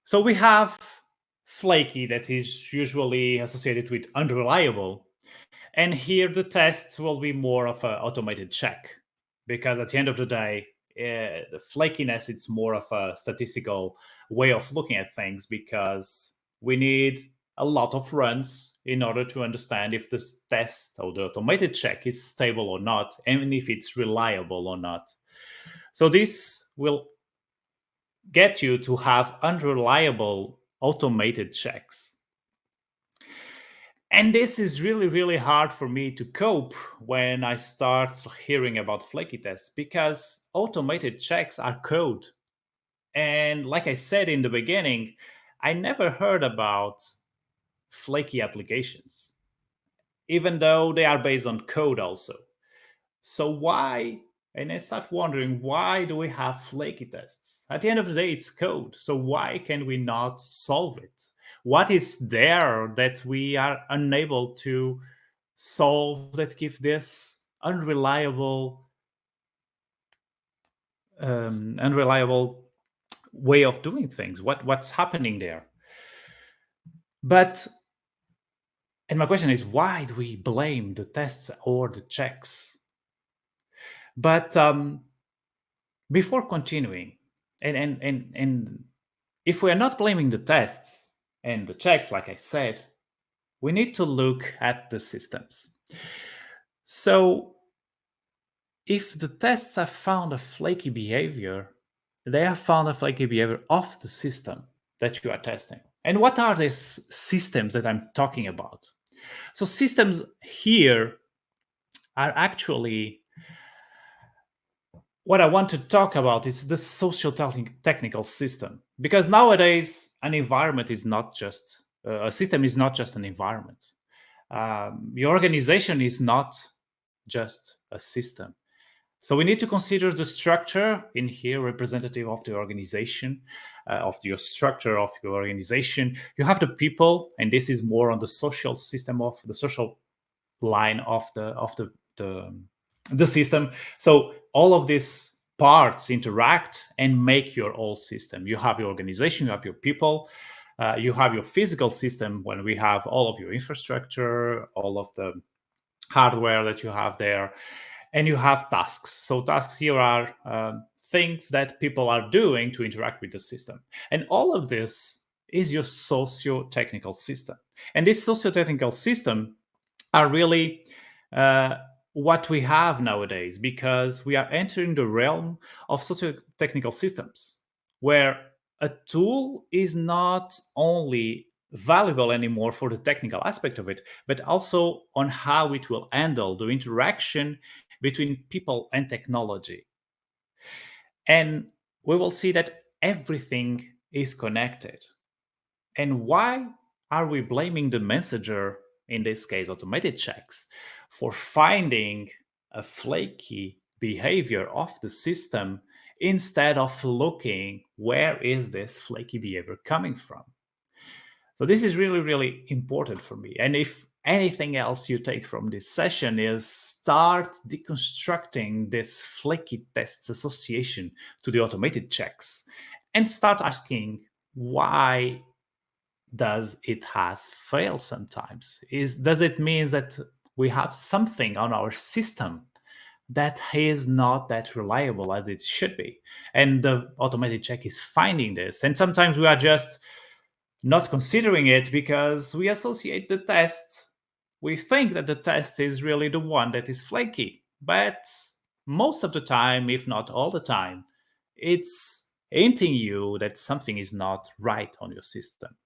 So we have flaky that is usually associated with unreliable. And here the tests will be more of an automated check because at the end of the day, the flakiness it's more of a statistical way of looking at things because we need a lot of runs in order to understand if this test or the automated check is stable or not and if it's reliable or not. So this will get you to have unreliable automated checks. And this is really, really hard for me to cope when I start hearing about flaky tests because automated checks are code. And like I said in the beginning, I never heard about flaky applications, even though they are based on code also. So why? And I start wondering, why do we have flaky tests? At the end of the day, it's code. So why can we not solve it? What is there that we are unable to solve that give this unreliable way of doing things? What's happening there? But and my question is, why do we blame the tests or the checks? But before continuing, and if we are not blaming the tests and the checks, like I said, we need to look at the systems. So if the tests have found a flaky behavior, they have found a flaky behavior of the system that you are testing. And what are these systems that I'm talking about? So systems here are actually what I want to talk about is the social technical system. Because nowadays, an environment is not just a system is not just an environment. Your organization is not just a system. So we need to consider the structure in here, representative of the organization, of your structure of your organization. You have the people, and this is more on the social system of the social line of the system. So all of these parts interact and make your whole system. You have your organization, you have your people, you have your physical system when we have all of your infrastructure, all of the hardware that you have there, and you have tasks. So tasks here are things that people are doing to interact with the system. And all of this is your socio-technical system. And this socio-technical system are really what we have nowadays, because we are entering the realm of socio-technical systems, where a tool is not only valuable anymore for the technical aspect of it, but also on how it will handle the interaction between people and technology. And we will see that everything is connected. And why are we blaming the messenger, in this case automated checks, for finding a flaky behavior of the system instead of looking where is this flaky behavior coming from? So this is really, really important for me. And if anything else you take from this session is start deconstructing this flaky tests association to the automated checks and start asking why does it has failed sometimes? Does it mean that we have something on our system that is not that reliable as it should be? And the automated check is finding this. And sometimes we are just not considering it because we associate the test. We think that the test is really the one that is flaky. But most of the time, if not all the time, it's hinting you that something is not right on your system.